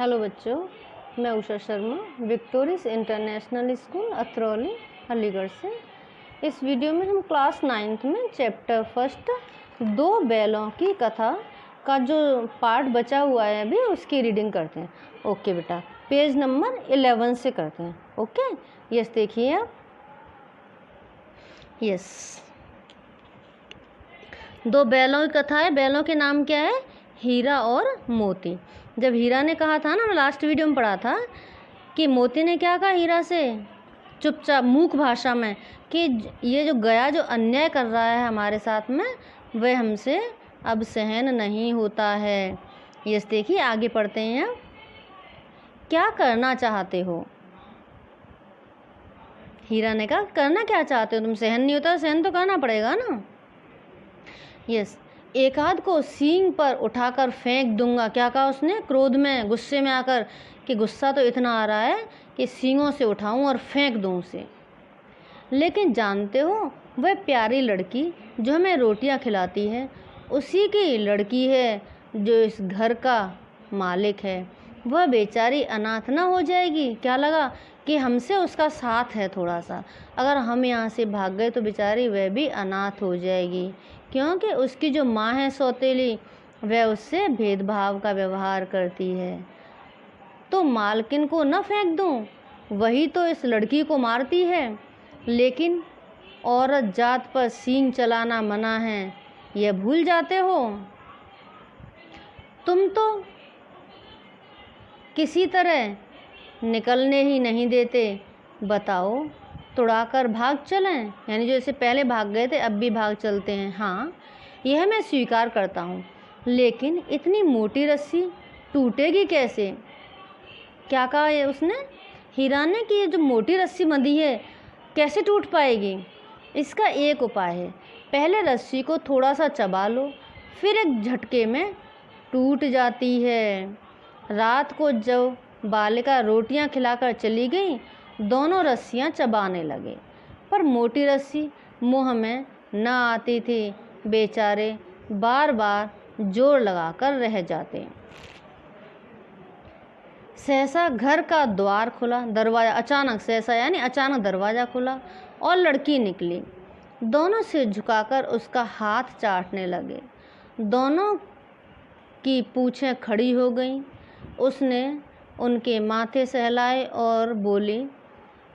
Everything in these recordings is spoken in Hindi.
हेलो बच्चों, मैं Usha Sharma Victorious International School Atrauli Aligarh से। इस वीडियो में हम क्लास 9th में चैप्टर फर्स्ट दो बैलों की कथा का जो पार्ट बचा हुआ है अभी उसकी रीडिंग करते हैं। ओके बेटा, पेज नंबर 11 से करते हैं। ओके, यस देखिए आप। यस, दो बैलों की कथा है। बैलों के नाम क्या है? हीरा और मोती। जब हीरा ने कहा था ना, लास्ट वीडियो में पढ़ा था कि मोती ने क्या कहा हीरा से, चुपचाप मूक भाषा में, कि ये जो गया जो अन्याय कर रहा है हमारे साथ में, वह हमसे अब सहन नहीं होता है। यस देखिए, आगे पढ़ते हैं। अब क्या करना चाहते हो? हीरा ने कहा करना क्या चाहते हो तुम? सहन नहीं होता, सहन तो करना पड़ेगा ना। यस, एक आध को सींग पर उठाकर फेंक दूंगा। क्या कहा उसने? क्रोध में, गुस्से में आकर, कि गुस्सा तो इतना आ रहा है कि सींगों से उठाऊं और फेंक दूं उसे। लेकिन जानते हो, वह प्यारी लड़की जो हमें रोटियां खिलाती है, उसी की लड़की है जो इस घर का मालिक है। वह बेचारी अनाथ ना हो जाएगी? क्या लगा कि हमसे उसका साथ है थोड़ा सा, अगर हम यहाँ से भाग गए तो बेचारी वह भी अनाथ हो जाएगी, क्योंकि उसकी जो माँ है सौतेली, वह उससे भेदभाव का व्यवहार करती है। तो मालकिन को न फेंक दूं, वही तो इस लड़की को मारती है। लेकिन औरत जात पर सींग चलाना मना है, यह भूल जाते हो? तुम तो किसी तरह निकलने ही नहीं देते। बताओ, तुड़ाकर भाग चलें? यानी जो जैसे पहले भाग गए थे अब भी भाग चलते हैं। हाँ, यह मैं स्वीकार करता हूँ, लेकिन इतनी मोटी रस्सी टूटेगी कैसे? क्या कहा है उसने, हीरा ने, कि ये जो मोटी रस्सी बंधी है कैसे टूट पाएगी? इसका एक उपाय है, पहले रस्सी को थोड़ा सा चबा लो, फिर एक झटके में टूट जाती है। रात को जब बालिका रोटियां खिलाकर चली गई, दोनों रस्सियां चबाने लगे, पर मोटी रस्सी मुंह में न आती थी। बेचारे बार बार जोर लगाकर रह जाते। सहसा घर का द्वार खुला, दरवाज़ा अचानक, सहसा यानी अचानक दरवाज़ा खुला और लड़की निकली। दोनों सिर झुकाकर उसका हाथ चाटने लगे। दोनों की पूँछें खड़ी हो गईं। उसने उनके माथे सहलाए और बोली,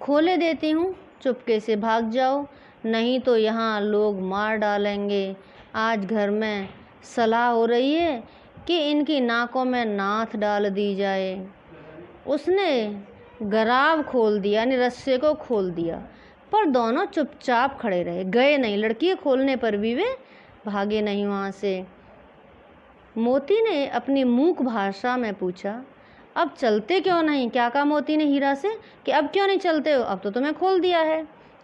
खोले देती हूँ, चुपके से भाग जाओ, नहीं तो यहाँ लोग मार डालेंगे। आज घर में सलाह हो रही है कि इनकी नाकों में नाथ डाल दी जाए। उसने गराव खोल दिया, यानी रस्से को खोल दिया, पर दोनों चुपचाप खड़े रहे, गए नहीं। लड़की के खोलने पर भी वे भागे नहीं वहाँ से। मोती ने अपनी मूक भाषा में पूछा, अब चलते क्यों नहीं? क्या कहा मोती ने हीरा से, कि अब क्यों नहीं चलते हो? अब तो तुम्हें खोल दिया है।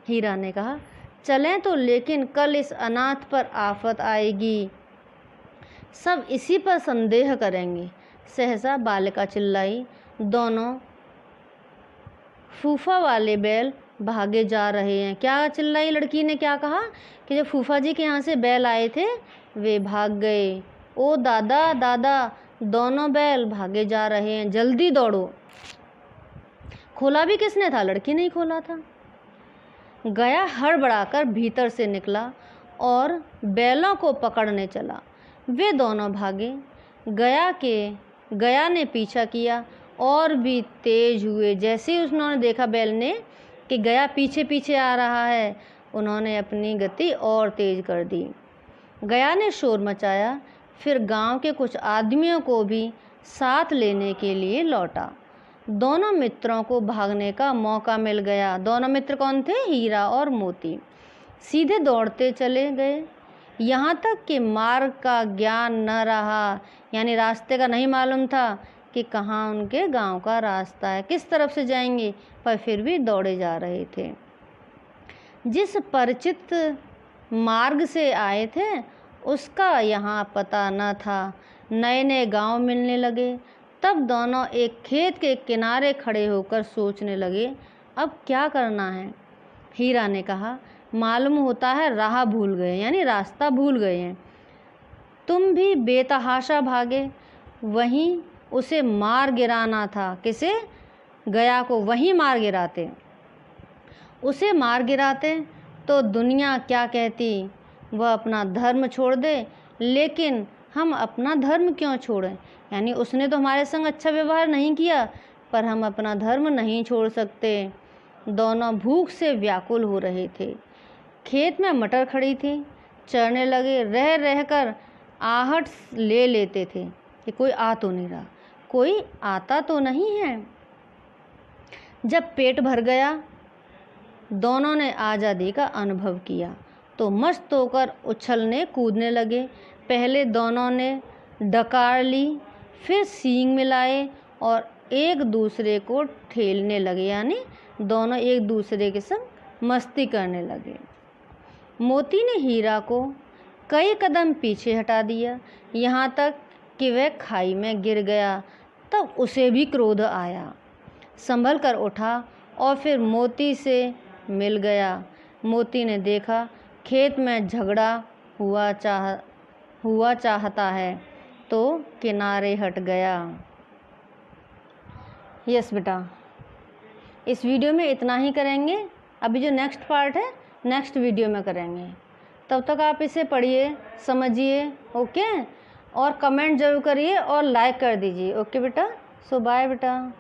हीरा ने कहा, चलें तो, लेकिन कल इस अनाथ पर आफत आएगी, सब इसी पर संदेह करेंगे। सहसा बालिका चिल्लाई। दोनों फूफा वाले बैल भागे जा रहे हैं। क्या चिल्लाई लड़की ने? क्या कहा कि जब फूफा जी के यहाँ से बैल आए थे वे भाग गए। ओ दादा दादा, दोनों बैल भागे जा रहे हैं, जल्दी दौड़ो। खोला भी किसने था? लड़की ने ही खोला था। गया हड़बड़ाकर भीतर से निकला और बैलों को पकड़ने चला। वे दोनों भागे। गया ने पीछा किया और भी तेज हुए। जैसे ही उन्होंने देखा बैल ने कि गया पीछे पीछे आ रहा है, उन्होंने अपनी गति और तेज कर दी। गया ने शोर मचाया, फिर गांव के कुछ आदमियों को भी साथ लेने के लिए लौटा। दोनों मित्रों को भागने का मौका मिल गया। दोनों मित्र कौन थे? हीरा और मोती। सीधे दौड़ते चले गए, यहाँ तक कि मार्ग का ज्ञान न रहा, यानी रास्ते का नहीं मालूम था कि कहाँ उनके गांव का रास्ता है, किस तरफ से जाएंगे, पर फिर भी दौड़े जा रहे थे। जिस परिचित मार्ग से आए थे उसका यहाँ पता न था। नए नए गांव मिलने लगे। तब दोनों एक खेत के किनारे खड़े होकर सोचने लगे, अब क्या करना है। हीरा ने कहा, मालूम होता है राह भूल गए, यानी रास्ता भूल गए हैं। तुम भी बेतहाशा भागे, वहीं उसे मार गिराना था। किसे? गया को वहीं मार गिराते। उसे मार गिराते तो दुनिया क्या कहती? वह अपना धर्म छोड़ दे। लेकिन हम अपना धर्म क्यों छोड़ें? यानी उसने तो हमारे संग अच्छा व्यवहार नहीं किया, पर हम अपना धर्म नहीं छोड़ सकते। दोनों भूख से व्याकुल हो रहे थे। खेत में मटर खड़ी थी, चरने लगे। रह रहकर आहट ले लेते थे कि कोई आ तो नहीं रहा, कोई आता तो नहीं है। जब पेट भर गया, दोनों ने आज़ादी का अनुभव किया तो मस्त होकर उछलने कूदने लगे। पहले दोनों ने डकार ली, फिर सींग मिलाए और एक दूसरे को ठेलने लगे, यानी दोनों एक दूसरे के संग मस्ती करने लगे। मोती ने हीरा को कई कदम पीछे हटा दिया, यहाँ तक कि वह खाई में गिर गया। तब उसे भी क्रोध आया, संभल कर उठा और फिर मोती से मिल गया। मोती ने देखा खेत में झगड़ा हुआ चाहता है तो किनारे हट गया। यस बेटा, इस वीडियो में इतना ही करेंगे। अभी जो नेक्स्ट पार्ट है नेक्स्ट वीडियो में करेंगे। तब तक आप इसे पढ़िए, समझिए, ओके, और कमेंट जरूर करिए और लाइक कर दीजिए। ओके बेटा, सो बाय बेटा।